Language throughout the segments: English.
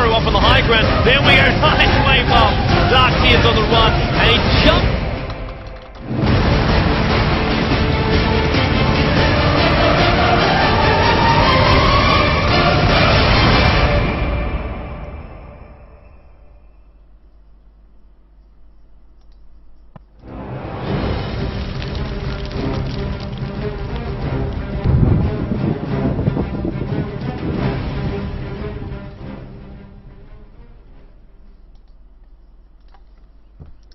Maru up on the high ground. Then we are nice wave off. Darky is on the run, and he jumps.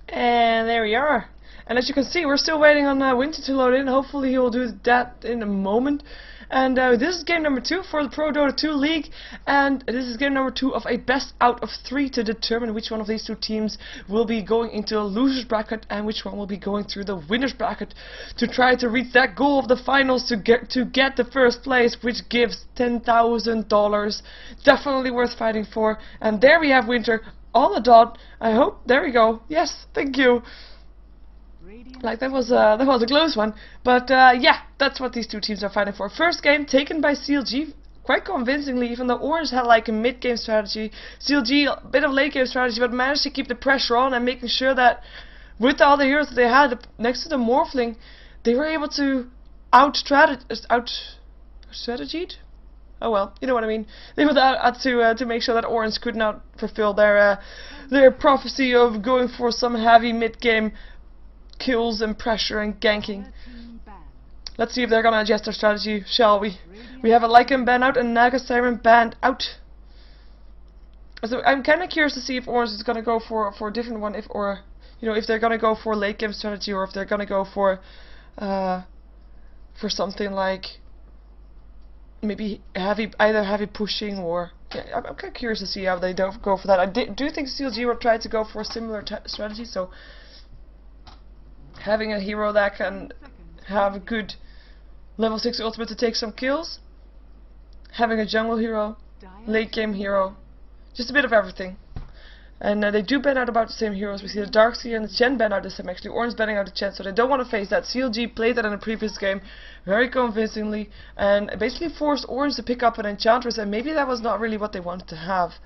And there we are. And as you can see, we're still waiting on Winter to load in. Hopefully he will do that in a moment. And this is game number 2 for the ProDota2 League. And this is game number 2 of a best out of 3 to determine which one of these two teams will be going into the losers bracket and which one will be going through the winners bracket to try to reach that goal of the finals to get the first place, which gives $10,000. Definitely worth fighting for. And there we have Winter on the dot. I hope. There we go. Yes, thank you. Like that was a close one, but yeah, that's what these two teams are fighting for. First game taken by CLG quite convincingly, even though Orange had like a mid-game strategy. CLG a bit of late-game strategy, but managed to keep the pressure on and making sure that with all the heroes that they had next to the Morphling, they were able to out-strategied. Oh well, you know what I mean. They were out to make sure that Orange could not fulfill their prophecy of going for some heavy mid-game kills and pressure and ganking. Let's see if they're gonna adjust their strategy, shall we? We have a Lycan ban out and Naga Siren banned out. So I'm kind of curious to see if Orange is gonna go for a different one, if they're gonna go for late game strategy or if they're gonna go for something like maybe either heavy pushing or. Yeah, I'm kind of curious to see how they don't go for that. I do think CLG will try to go for a similar strategy, so having a hero that can have a good level 6 ultimate to take some kills, having a jungle hero, late game hero, just a bit of everything. And they do ban out about the same heroes. We see the Darkseer and the Chen ban out the same. Actually, Orange banning out the Chen, so they don't want to face that. CLG played that in a previous game very convincingly and basically forced Orange to pick up an Enchantress, and maybe that was not really what they wanted to have.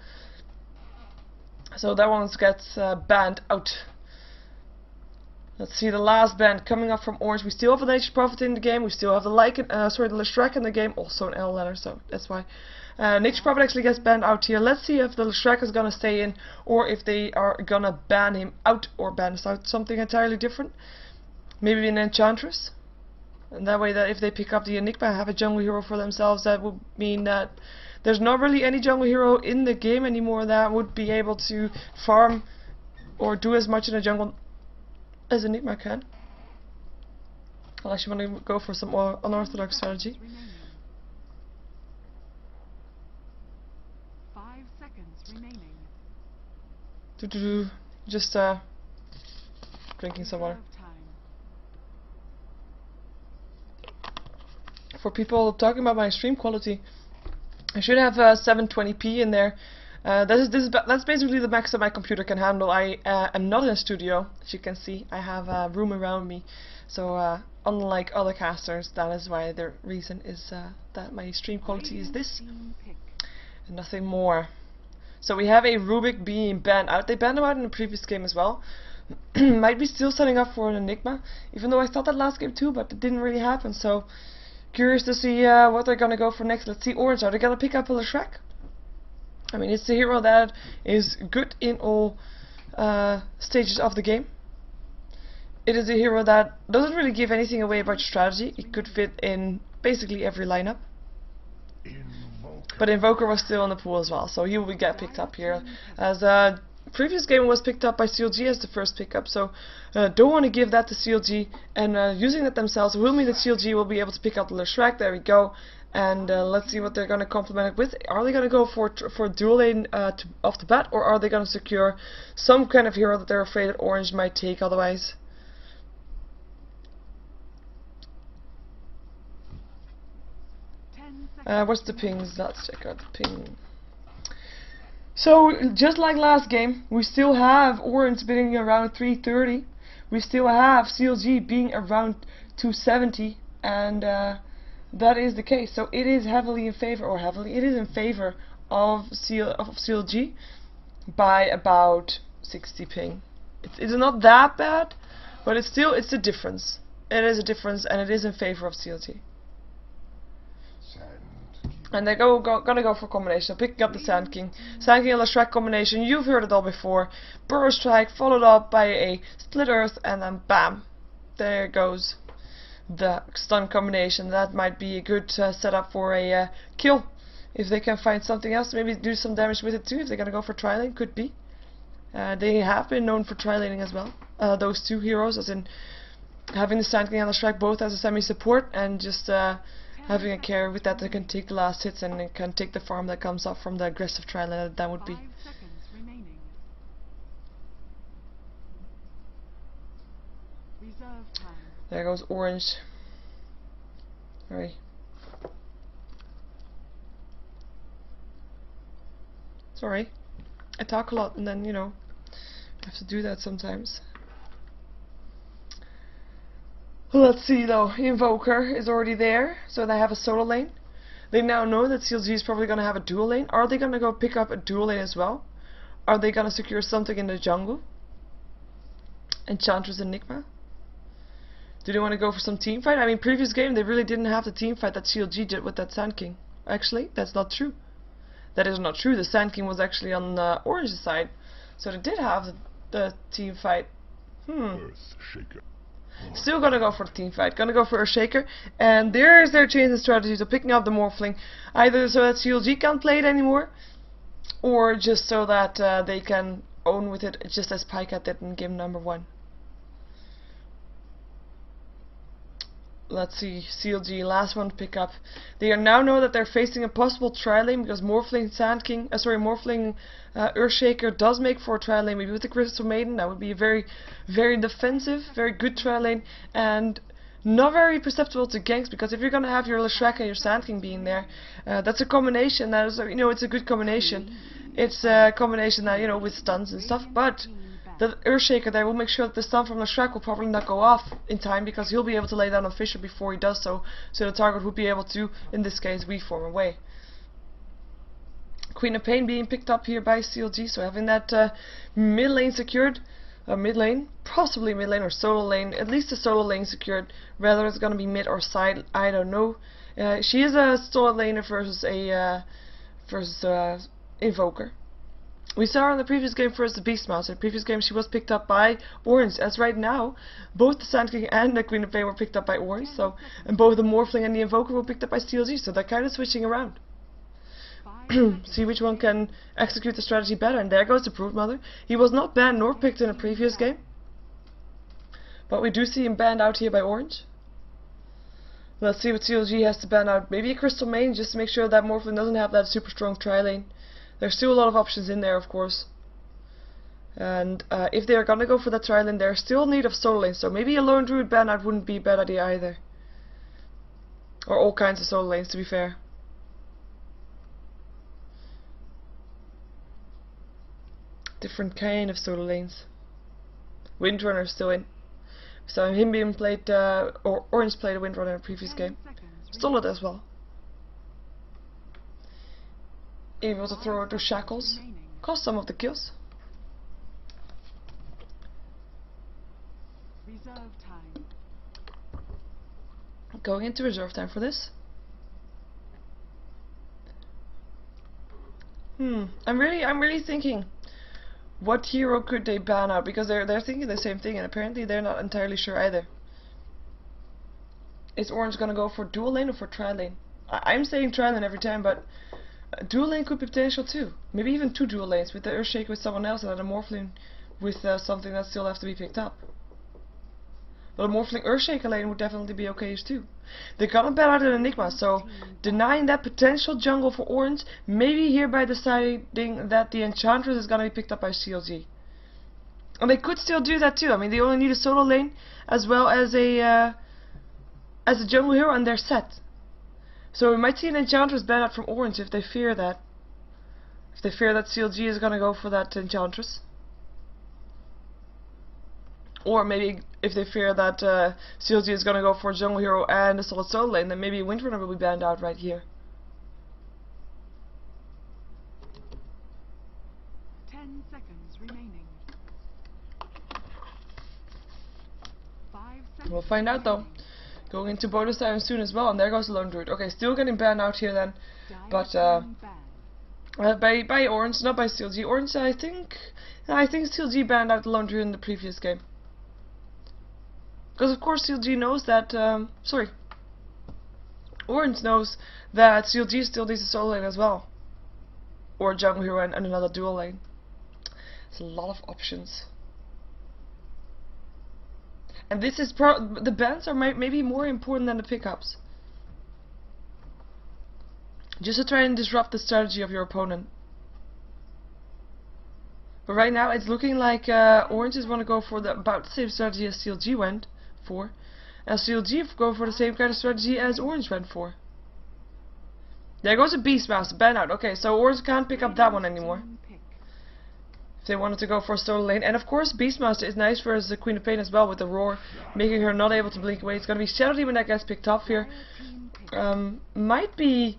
So that one gets banned out. Let's see the last ban coming up from Orange. We still have a Nature's Prophet in the game. We still have the the Leshrac in the game, also an L letter, so that's why. Nature's Prophet actually gets banned out here. Let's see if the Leshrac is gonna stay in, or if they are gonna ban him out or ban us out something entirely different. Maybe an Enchantress, and that way that if they pick up the Enigma and have a jungle hero for themselves, that would mean that there's not really any jungle hero in the game anymore that would be able to farm or do as much in the jungle as Enigma can. Unless you want to go for some more unorthodox strategy. 5 seconds remaining. Just drinking some water. For people talking about my stream quality, I should have 720p in there. That's basically the max that my computer can handle. I am not in a studio, as you can see. I have a room around me, so unlike other casters, that is why the reason is that my stream quality is this and nothing more. So we have a Rubik being banned out. They banned him out in the previous game as well. Might be still setting up for an Enigma, even though I thought that last game too, but it didn't really happen. So curious to see what they're gonna go for next. Let's see Orange. Are they gonna pick up a Leshrac? I mean, it's a hero that is good in all stages of the game. It is a hero that doesn't really give anything away about your strategy. It could fit in basically every lineup. But Invoker was still in the pool as well, so he will get picked up here. As previous game was picked up by CLG as the first pickup, so don't want to give that to CLG, and using that themselves will mean that CLG will be able to pick up the Leshrac. There we go. And let's see what they're going to complement it with. Are they going to go for dual lane off the bat, or are they going to secure some kind of hero that they're afraid that Orange might take otherwise? What's the pings? Let's check out the ping. So, just like last game, we still have Orange being around 330. We still have CLG being around 270, and that is the case. So it is heavily in favor, it is in favor of CLG by about 60 ping. It's not that bad, but it's a difference. It is a difference, and it is in favor of CLG. And they're gonna go for combination. Picking up the Sand King. Sand King and Leshrac combination. You've heard it all before. Burrow Strike followed up by a Split Earth, and then bam, there goes the stun combination. That might be a good setup for a kill. If they can find something else, maybe do some damage with it too. If they're gonna go for tri-lane, could be. They have been known for tri-laning as well. Those two heroes, as in having the Sand King and Leshrac both as a semi-support, and just having a carry with that can take the last hits and it can take the farm that comes up from the aggressive tri-lane that would be. 5 seconds remaining. Reserve time. There goes Orange. Right. Sorry. I talk a lot and then, you know, I have to do that sometimes. Let's see though, Invoker is already there, so they have a solo lane. They now know that CLG is probably going to have a dual lane. Are they going to go pick up a dual lane as well? Are they going to secure something in the jungle? Enchantress Enigma? Do they want to go for some team fight? I mean, previous game they really didn't have the team fight that CLG did with that Sand King. Actually, that's not true. That is not true. The Sand King was actually on Orange's side, so they did have the team fight. Earthshaker. Still gonna go for the team fight. Gonna go for Earthshaker, and there's their change in strategy. So picking up the Morphling, either so that CLG can't play it anymore, or just so that they can own with it, just as Pycat did in game number 1. Let's see, CLG, last one to pick up. They now know that they're facing a possible tri-lane because Morphling Earthshaker does make for a tri-lane, maybe with the Crystal Maiden. That would be a very, very defensive, very good tri-lane, and not very perceptible to ganks, because if you're gonna have your Leshrac and your Sand King being there, that's a combination that is, you know, it's a good combination. It's a combination that, you know, with stuns and stuff, but the Earthshaker there will make sure that the stun from Leshrac will probably not go off in time, because he'll be able to lay down on Fisher before he does so, so the target would be able to, in this case, reform away. Queen of Pain being picked up here by CLG, so having that mid lane secured, mid lane, possibly mid lane or solo lane, at least a solo lane secured, whether it's going to be mid or side, I don't know. She is a solo laner versus a Invoker. We saw her in the previous game versus the Beastmaster. In the previous game she was picked up by Orange, as right now both the Sand King and the Queen of Pain were picked up by Orange, so, and both the Morphling and the Invoker were picked up by CLG, so they're kind of switching around. See which one can execute the strategy better, and there goes the Brood Mother. He was not banned nor picked in a previous game, but we do see him banned out here by Orange. Let's see what CLG has to ban out. Maybe a Crystal Main, just to make sure that Morphling doesn't have that super strong tri-lane. There's still a lot of options in there, of course. And if they're gonna go for that tri-lane, they're still in need of solo lane, so maybe a Lone Druid ban out wouldn't be a bad idea either. Or all kinds of solo lanes, to be fair. Different kind of solo lanes. Windrunner still in. So him being played, or Orange played a Windrunner in a previous game. Solid as well. Able to throw it to Shackles. Cost some of the kills. Reserve time. Going into reserve time for this. I'm really thinking, what hero could they ban out? Because they're thinking the same thing, and apparently they're not entirely sure either. Is Orange gonna go for dual lane or for tri lane? I'm saying tri lane every time, but dual lane could be potential too. Maybe even 2 dual lanes, with the Earthshaker with someone else and then a Morphling with something that still has to be picked up. But a Morphling Earthshaker lane would definitely be okay too. They're gonna ban out an Enigma, so denying that potential jungle for Orange, maybe hereby deciding that the Enchantress is gonna be picked up by CLG. And they could still do that too. I mean, they only need a solo lane as well as a jungle hero, and they're set. So we might see an Enchantress ban out from Orange if they fear that. If they fear that CLG is gonna go for that Enchantress. Or maybe if they fear that CLG is gonna go for a jungle hero and a solid solo lane, then maybe Windrunner will be banned out right here. 10 seconds remaining. 5 seconds. We'll find out though. remaining. Going into bonus time soon as well, and there goes the lone druid. Okay, still getting banned out here then, Dire but team ban. by Orange, not by CLG. Orange, I think CLG banned out the lone druid in the previous game. Because of course CLG knows that, Orange knows that CLG still needs a solo lane as well. Or a jungle hero and another dual lane. It's a lot of options. And this is the bans are maybe more important than the pickups. Just to try and disrupt the strategy of your opponent. But right now it's looking like Oranges want to go for about the same strategy as CLG went for. And CLG go for the same kind of strategy as Orange went for. There goes a Beastmaster, ban out. Okay, so Orange can't pick up that one anymore. Team pick. If they wanted to go for a solo lane. And of course Beastmaster is nice for the Queen of Pain as well with the roar, making her not able to blink away. It's gonna be Shadow Demon that gets picked up here. Team pick. Might be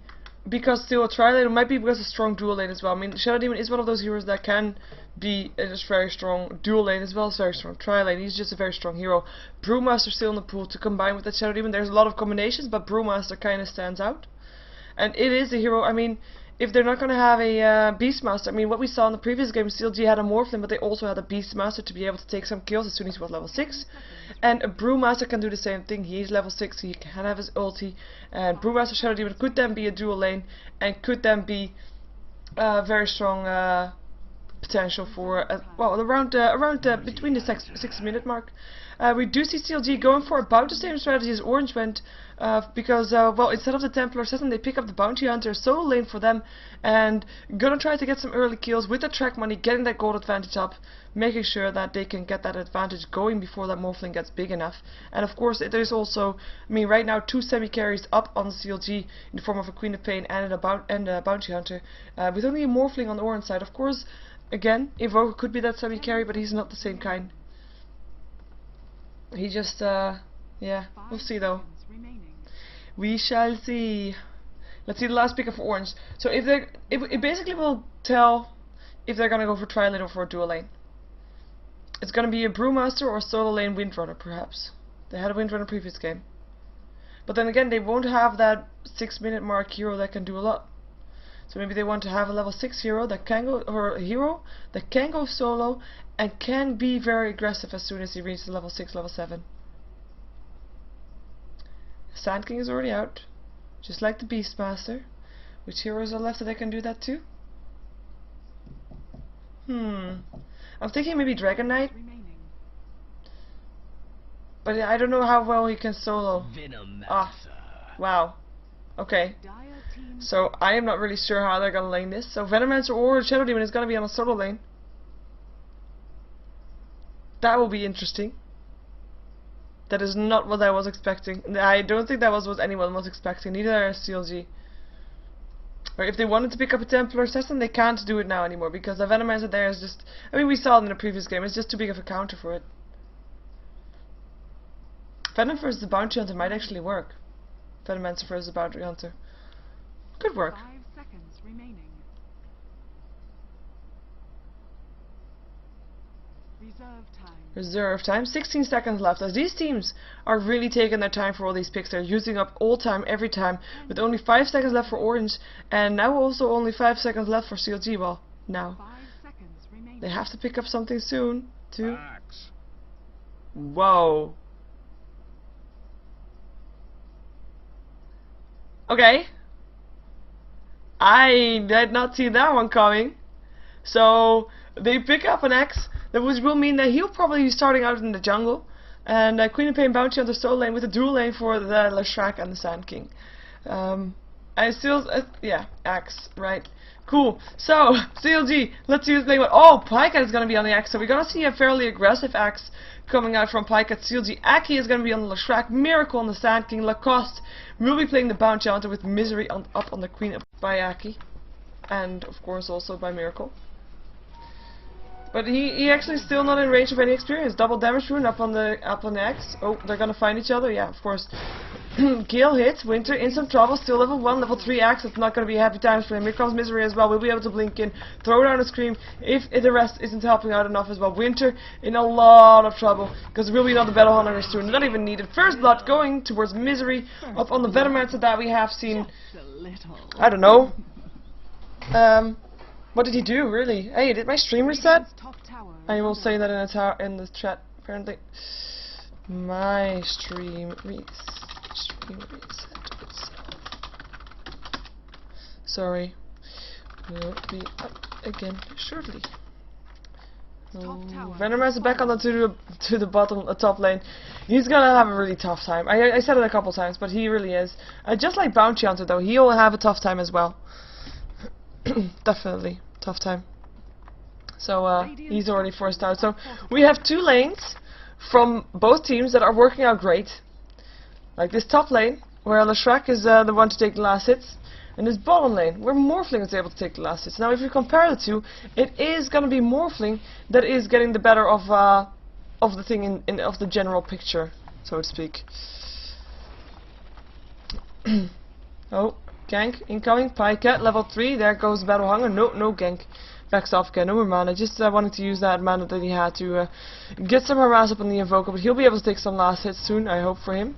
because still a tri-lane, or might be because a strong dual lane as well. I mean, Shadow Demon is one of those heroes that can be a very strong dual lane as well as very strong tri-lane. He's just a very strong hero. Brewmaster still in the pool to combine with that Shadow Demon. There's a lot of combinations, but Brewmaster kind of stands out. And it is a hero, I mean, if they're not going to have a Beastmaster, I mean, what we saw in the previous game, CLG had a Morphling, but they also had a Beastmaster to be able to take some kills as soon as he was level 6. And a Brewmaster can do the same thing. He is level 6, he can have his ulti. And Brewmaster Shadow Demon could then be a dual lane, and could then be very strong potential for, well, around between the 6-minute mark. We do see CLG going for about the same strategy as Orange went, because, well, instead of the Templar Assassin, they pick up the Bounty Hunter, solo lane for them, and gonna try to get some early kills with the track money, getting that gold advantage up, making sure that they can get that advantage going before that Morphling gets big enough. And of course, there's also, I mean, right now 2 semi-carries up on the CLG in the form of a Queen of Pain and a Bounty Hunter, with only a Morphling on the Orange side. Of course, again, Invoker could be that semi-carry, but he's not the same kind. He just, yeah, we'll see though. 5 seconds remaining. We shall see. Let's see the last pick of Orange. So if they, it basically will tell if they're gonna go for tri-lane or for a dual lane. It's gonna be a Brewmaster or a solo lane Windrunner, perhaps. They had a Windrunner previous game. But then again, they won't have that 6-minute mark hero that can do a lot. So maybe they want to have a level 6 hero that can go, or a hero that can go solo and can be very aggressive as soon as he reaches level 6, level 7. Sand King is already out, just like the Beastmaster. Which heroes are left that they can do that too? I'm thinking maybe Dragon Knight, Remaining. but I don't know how well he can solo. Venom. Wow. Okay. Dire team So I am not really sure how they're gonna lane this. So Venomancer or Shadow Demon is gonna be on a solo lane. That will be interesting. That is not what I was expecting. I don't think that was what anyone was expecting. Neither is CLG. Or if they wanted to pick up a Templar Assassin, they can't do it now anymore because the Venomancer there is just, I mean, we saw it in the previous game. It's just too big of a counter for it. Venom versus the Bounty Hunter might actually work. Venomancer versus the Bounty Hunter. Could work. 5 seconds remaining. Reserve time. Reserve time, 16 seconds left, as these teams are really taking their time for all these picks. They're using up all time, every time, with only 5 seconds left for Orange, and now also only 5 seconds left for CLG. Well, now. 5 seconds remaining. They have to pick up something soon, too. Axe. Whoa. Okay. I did not see that one coming. So, they pick up an axe, which will mean that he'll probably be starting out in the jungle. And Queen of Pain Bounty on the solo lane with a dual lane for the Leshrac and the Sand King. I still, yeah, axe, right. Cool. So, CLG, let's see who's playing what. Oh, Pycat is going to be on the axe. So we're going to see a fairly aggressive axe coming out from Pycat. CLG, Aki is going to be on the Leshrac, Miracle on the Sand King, Lacoste will be playing the Bounty Hunter with Misery up on the Queen by Aki. And, of course, also by Miracle. But he actually still not in range of any experience. Double damage rune up on the axe. Oh, they're gonna find each other. Yeah, of course. Gale hits, Winter in some trouble, still level 1, level 3 axe, it's not going to be happy times for him. Here comes Misery as well, we'll be able to blink in, throw down a scream, if the rest isn't helping out enough as well. Winter in a lot of trouble, because there will be another Battle Hunter soon, not even needed. First blood going towards Misery, up on the Venomancer that we have seen, I don't know. What did he do, really? Hey, did my stream reset? I will say that in the chat, apparently. My stream reset itself. Sorry. We'll be up again shortly. Venomous is back on to the bottom, top lane. He's gonna have a really tough time. I said it a couple times, but he really is. Just like Bounty Hunter though, he will have a tough time as well. Definitely tough time. So he's already forced out. So we have 2 lanes from both teams that are working out great. Like this top lane, where Leshrac is the one to take the last hits, and this bottom lane, where Morphling is able to take the last hits. Now if you compare the two, it is going to be Morphling that is getting the better of the thing of the general picture, so to speak. Oh, gank incoming, Pycat, level 3, there goes Battle Hunger, no gank. Backs off again, no more mana, just wanted to use that mana that he had to get some harass up on the Invoker, but he'll be able to take some last hits soon, I hope for him,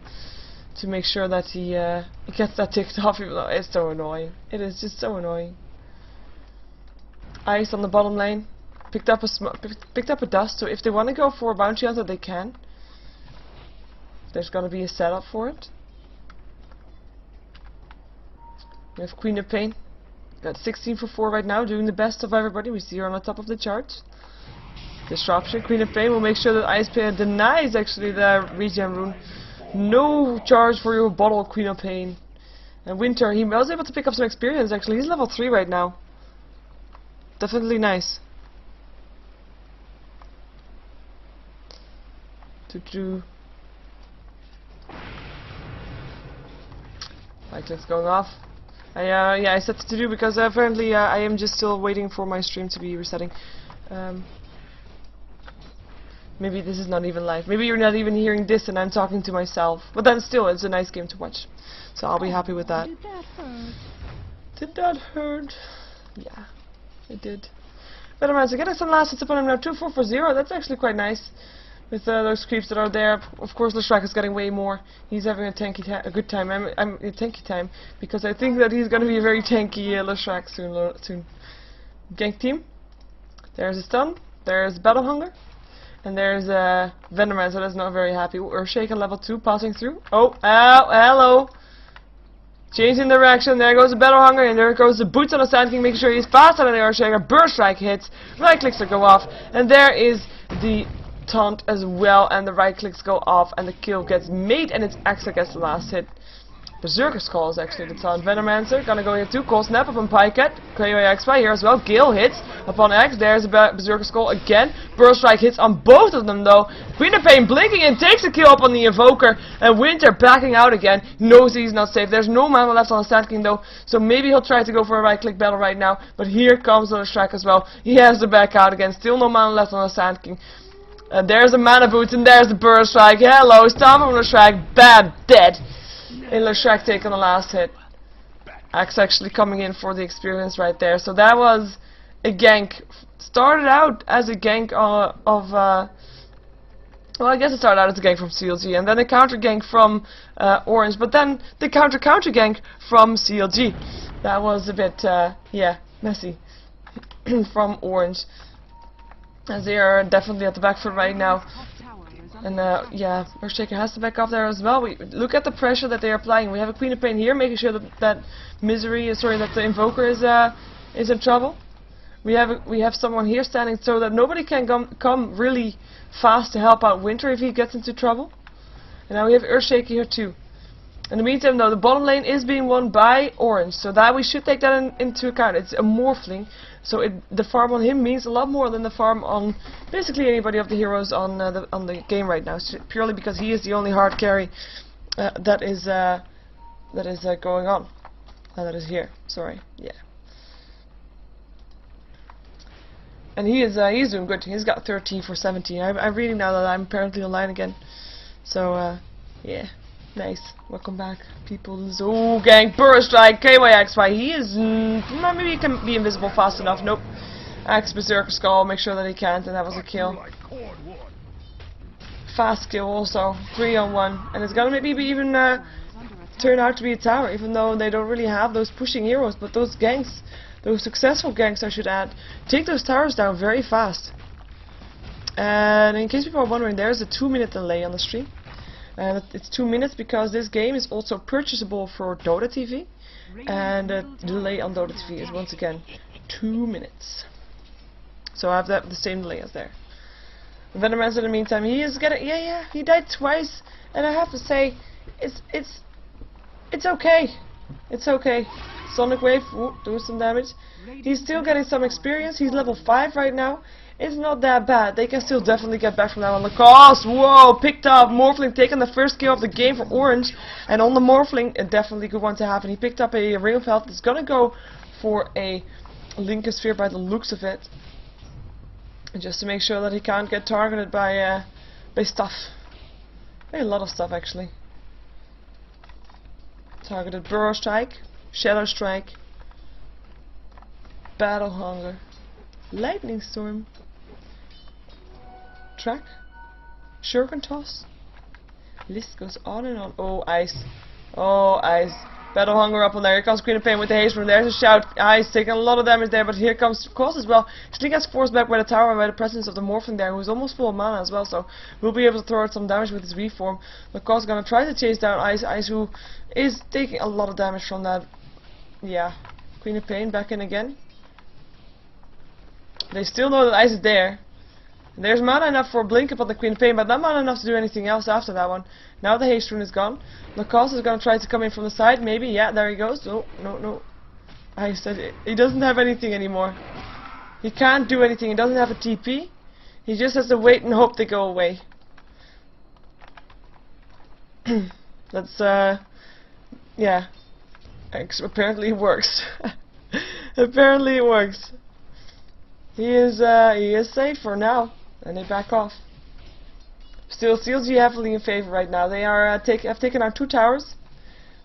to make sure that he gets that ticked off, even though it's so annoying. It is just so annoying. Ice on the bottom lane, picked up a dust, so if they want to go for a Bounty Hunter, they can. There's gonna be a setup for it. We have Queen of Pain. Got 16 for 4 right now, doing the best of everybody. We see her on the top of the charts. Disruption, Queen of Pain will make sure that Ice Pain denies actually the regen rune. No charge for your bottle, Queen of Pain. And Winter, he was able to pick up some experience actually. He's level 3 right now. Definitely nice. Light click's going off. Yeah, I set it to do because apparently I am just still waiting for my stream to be resetting. Maybe this is not even live. Maybe you're not even hearing this and I'm talking to myself. But then still, it's a nice game to watch. So I'll be happy with that. Did that hurt? Did that hurt? Yeah, it did. But I'm getting some last hits upon him now. 2-4 for 0. That's actually quite nice. With those creeps that are there, of course, Leshrac is getting way more. He's having a good time. I'm a tanky time because I think that he's going to be a very tanky Leshrac soon. Gank team. There's a stun. There's Battle Hunger, and there's Venomman. So that's not very happy. Earthshaker level 2 passing through. Oh, hello. Changing direction. There goes the Battle Hunger, and there goes the boots on the Sand King, making sure he's faster than the Earthshaker. Burst Strike hits. Right clicks to go off, and there is the taunt as well, and the right clicks go off and the kill gets made, and it's Axe that gets the last hit. Berserker's Call is actually the taunt. Venomancer gonna go here too. Call Snap upon Pycat. KOX here as well. Gale hits upon X. There's a Berserker's Call again. Burst Strike hits on both of them though. Queen of Pain blinking and takes a kill up on the Invoker, and Winter backing out again. Knows he's not safe. There's no mana left on the Sand King though, so maybe he'll try to go for a right click battle right now, but here comes the Leshrac as well. He has to back out again. Still no mana left on the Sand King. There's a mana boots and there's the burst strike. Hello, stomp on Leshrac, bad, dead. And Leshrac taking the last hit. Axe actually coming in for the experience right there. So that was a gank. Started out as a gank well, I guess it started out as a gank from CLG, and then a counter gank from Orange, but then the counter gank from CLG. That was a bit, yeah, messy from Orange. As they are definitely at the back foot right now. And yeah, Earthshaker has to back off there as well. We look at the pressure that they are applying. We have a Queen of Pain here, making sure that the Invoker is in trouble. We have someone here standing so that nobody can come really fast to help out Winter if he gets into trouble. And now we have Earthshaker here too. In the meantime though, the bottom lane is being won by Orange, so that we should take that into account. It's a Morphling, so the farm on him means a lot more than the farm on basically anybody of the heroes on the game right now, purely because he is the only hard carry that is going on. That is here, sorry, yeah. And he's doing good. He's got 13 for 17. I'm reading now that I'm apparently online again. So yeah. Nice. Welcome back, people. Oh, gang, burst strike, KYXY. He is... maybe he can be invisible fast enough. Nope. Axe Berserker Skull, make sure that he can't, and that was a kill. Fast kill also. 3-on-1. And it's gonna maybe even turn out to be a tower, even though they don't really have those pushing heroes. But those ganks, those successful ganks I should add, take those towers down very fast. And in case people are wondering, there's a 2-minute delay on the stream. And it's 2 minutes because this game is also purchasable for Dota TV. And the delay on Dota TV is once again 2 minutes. So I have the same delay as there. Venomance in the meantime, he is getting, he died twice, and I have to say, it's okay. It's okay. Sonic Wave, ooh, doing some damage. He's still getting some experience. He's level 5 right now. It's not that bad. They can still definitely get back from that on the cost. Whoa, picked up. Morphling taking the first kill of the game for Orange. And on the Morphling, a definitely good one to have. And he picked up a Ring of Health. It's gonna go for a Lincoln Sphere by the looks of it. Just to make sure that he can't get targeted by stuff. A lot of stuff actually. Targeted Burrow Strike, Shadow Strike, Battle Hunger, Lightning Storm, Track, Shuriken Toss. List goes on and on. Oh, Ice. Oh, Ice. Battle Hunger up on there. Here comes Queen of Pain with the haste from there. There's a shout. Ice taking a lot of damage there, but here comes Cross as well. She gets forced back by the tower and by the presence of the Morphin there, who's almost full of mana as well, so we'll be able to throw out some damage with his reform. Cross is gonna try to chase down Ice. Ice, who is taking a lot of damage from that. Yeah. Queen of Pain back in again. They still know that Ice is there. There's mana enough for a blink upon the Queen of Pain, but not mana enough to do anything else after that one. Now the haste rune is gone. Lacoste is going to try to come in from the side, maybe. Yeah, there he goes. No, no, no. I said it. He doesn't have anything anymore. He can't do anything. He doesn't have a TP. He just has to wait and hope they go away. That's, yeah. Apparently it works. Apparently it works. He is safe for now. And they back off. Still, CLG heavily in favor right now. They are have taken our 2 towers.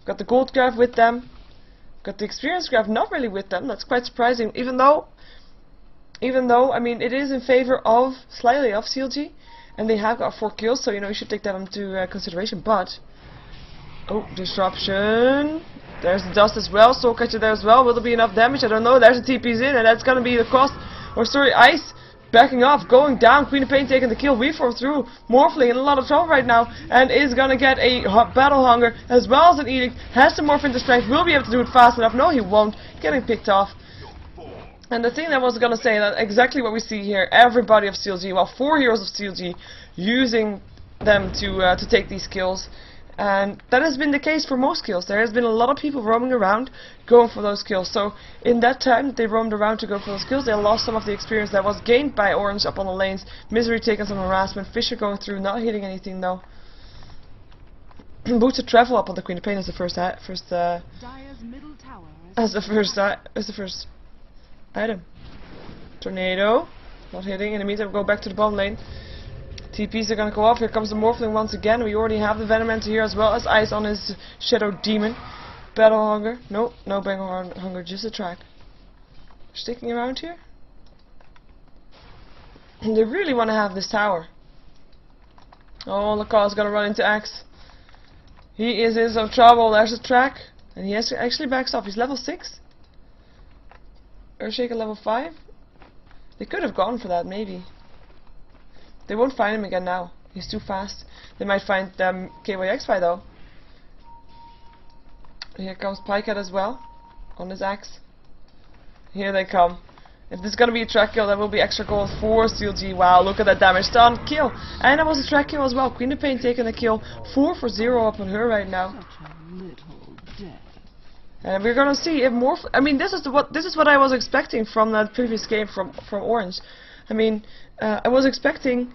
Got the gold graph with them. Got the experience graph not really with them. That's quite surprising. Even though, I mean, it is in favor of slightly of CLG, and they have got 4 kills. So you know you should take that into consideration. But oh, disruption. There's the dust as well. Soul Catcher there as well. Will there be enough damage? I don't know. There's the TP's in, and that's gonna be the cost. Or sorry, Ice. Backing off, going down, Queen of Pain taking the kill, reform through, Morphling in a lot of trouble right now, and is gonna get a Battle Hunger as well as an Edict, has to morph into strength, will be able to do it fast enough, no he won't, getting picked off. And the thing that I was gonna say, that exactly what we see here, everybody of CLG, well 4 heroes of CLG, using them to take these kills. And that has been the case for most kills. There has been a lot of people roaming around going for those kills. So in that time that they roamed around to go for those kills, they lost some of the experience that was gained by Orange up on the lanes. Misery taking some harassment. Fisher going through, not hitting anything though. Boots of Travel up on the Queen of Pain as the first item. Tornado, not hitting. In the meantime, go back to the bottom lane. TPs are gonna go off. Here comes the Morphling once again. We already have the Venomancer here as well as Ice on his Shadow Demon. Battle Hunger. No, no Battle Hunger, just a track. Sticking around here. They really want to have this tower. Oh, Lacoste gonna run into Axe. He is in some trouble. There's a track. And he has actually backs off. He's level 6. Earthshaker level 5. They could have gone for that, maybe. They won't find him again now. He's too fast. They might find KYXY though. Here comes Pikehead as well. On his axe. Here they come. If this is gonna be a track kill, that will be extra gold for CLG. Wow, look at that damage done. Kill. And that was a track kill as well. Queen of Pain taking a kill. 4 for 0 up on her right now. And we're gonna see if more. I mean, this is what I was expecting from that previous game from Orange. I mean, I was expecting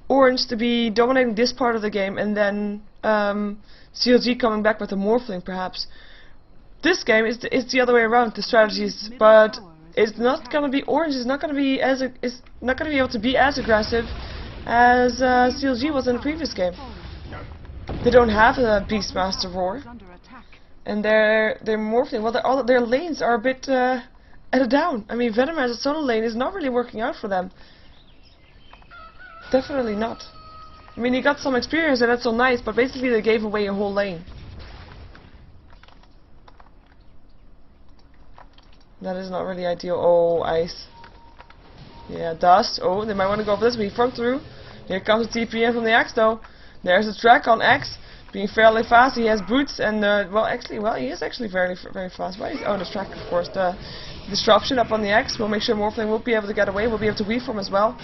Orange to be dominating this part of the game, and then CLG coming back with a Morphling, perhaps. This game is the other way around. The strategies, but it's not gonna be Orange. Is not gonna be able to be as aggressive as CLG was in the previous game. They don't have a Beastmaster Roar. Is under attack. And they're morphing. Well, all their lanes are a bit at a down. I mean, Venom as a solo lane is not really working out for them. Definitely not. I mean, he got some experience and that's so nice, but basically they gave away a whole lane. That is not really ideal. Oh, ice. Yeah, dust. Oh, they might want to go for this, but he front through. Here comes the TP in from the Axe though. There's the track on Axe. Being fairly fast, he has boots and he is actually very fast. Why is the track, of course, the disruption up on the X will make sure Morphling won't be able to get away. We'll be able to weave from as well,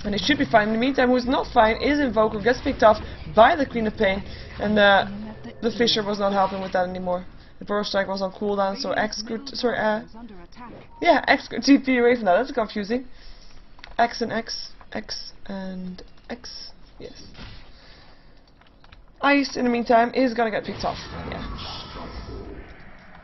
and it should be fine. In the meantime, who's not fine is Invoker, gets picked off by the Queen of Pain, and the Fisher was not helping with that anymore. The Burst Strike was on cooldown, so X could Is under attack. X could TP away from that. That's confusing. X and X, X and X. Yes. Ice, in the meantime, is gonna get picked off. Yeah.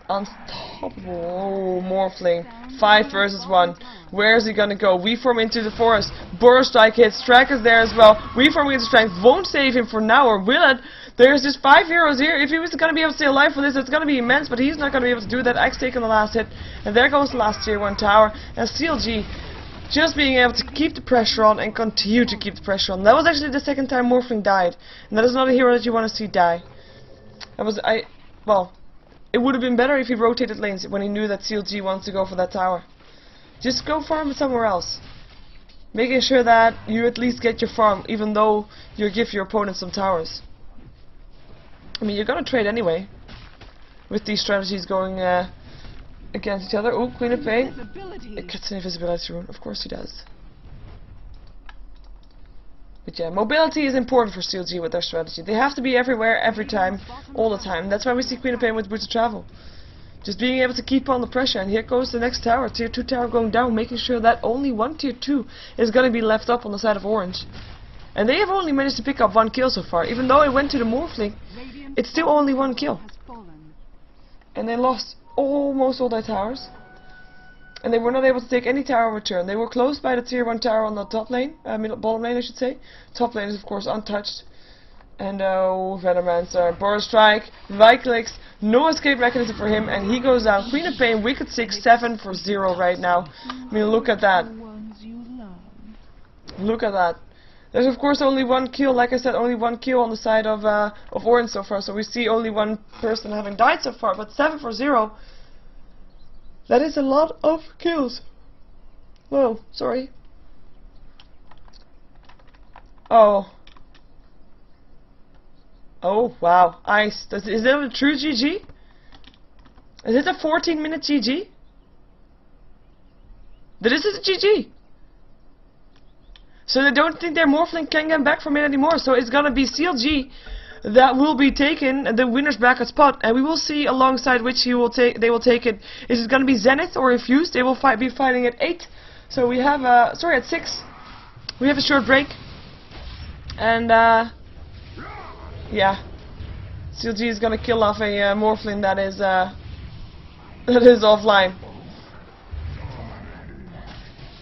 Unstoppable. Oh, Morphling. 5 versus 1. Where is he gonna go? We form into the forest. Burst Strike hits. Track is there as well. We form into strength. Won't save him for now, or will it? There's just 5 heroes here. If he was gonna be able to stay alive for this, it's gonna be immense, but he's not gonna be able to do that. X taking the last hit. And there goes the last tier 1 tower. And CLG just being able to keep the pressure on and continue to keep the pressure on. That was actually the second time Morphling died. And that is not a hero that you want to see die. Well, it would have been better if he rotated lanes when he knew that CLG wants to go for that tower. Just go farm it somewhere else. Making sure that you at least get your farm, even though you give your opponent some towers. I mean, you're gonna trade anyway, with these strategies going against each other. Oh, Queen of Pain. It gets an invisibility rune. Of course he does. But yeah, mobility is important for CLG with their strategy. They have to be everywhere, every time, all the time. That's why we see Queen of Pain with Boots of Travel. Just being able to keep on the pressure. And here goes the next tower. Tier 2 tower going down, making sure that only one Tier 2 is going to be left up on the side of Orange. And they have only managed to pick up 1 kill so far. Even though it went to the Morphling, it's still only 1 kill. And they lost almost all their towers, and they were not able to take any tower return. They were close by the tier 1 tower on the top lane, bottom lane I should say. Top lane is of course untouched. And Venomancer, Burst Strike, right clicks, no escape mechanism for him, and he goes down. Queen of Pain, Wicked 6, 7 for 0 right now. I mean, look at that. Look at that. There's of course only 1 kill, like I said, only 1 kill on the side of Orange so far, so we see only 1 person having died so far, but 7 for 0. That is a lot of kills. Whoa, sorry. Oh. Oh, wow. Ice. Is that a true GG? Is it a 14-minute GG? This is a GG. So they don't think their Morphling can get back from it anymore. So it's gonna be CLG that will be taken the winner's bracket spot, and we will see alongside which they will take it. Is it gonna be Zenith or Infused? They will be fighting at 8. So we have at 6. We have a short break, and yeah, CLG is gonna kill off a Morphling that is offline.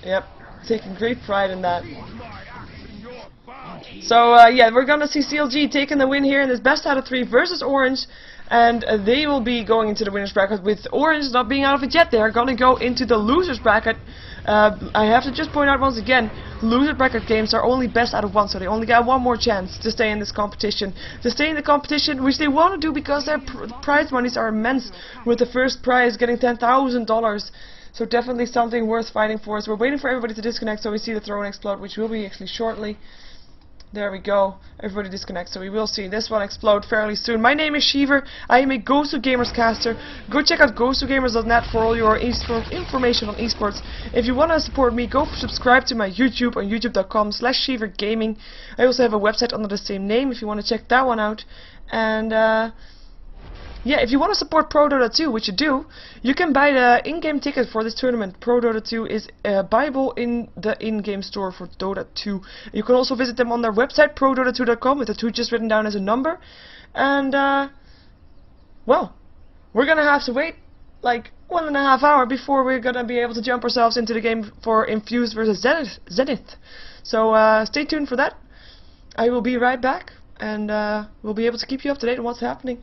Yep, taking great pride in that. So yeah, we're gonna see CLG taking the win here in this best out of 3 versus Orange, and they will be going into the winners bracket with Orange not being out of it yet. They are gonna go into the losers bracket. I have to just point out once again, loser bracket games are only best out of 1, so they only got 1 more chance to stay in this competition. To stay in the competition, which they want to do because their prize monies are immense, with the first prize getting $10,000. So definitely something worth fighting for. So we're waiting for everybody to disconnect so we see the throne explode, which will be actually shortly. There we go. Everybody disconnect, so we will see this one explode fairly soon. My name is Sheever. I am a Go2Gamers caster. Go check out Go2Gamers.net for all your information on esports. If you want to support me, go subscribe to my YouTube on youtube.com/SheeverGaming. I also have a website under the same name if you want to check that one out. And yeah, if you want to support ProDota2, which you do, you can buy the in-game ticket for this tournament. ProDota2 is buyable in the in-game store for Dota 2. You can also visit them on their website, ProDota2.com, with the 2 just written down as a number. And, well, we're gonna have to wait like 1.5 hours before we're gonna be able to jump ourselves into the game for Infused versus Zenith. So, stay tuned for that. I will be right back. and we'll be able to keep you up to date on what's happening.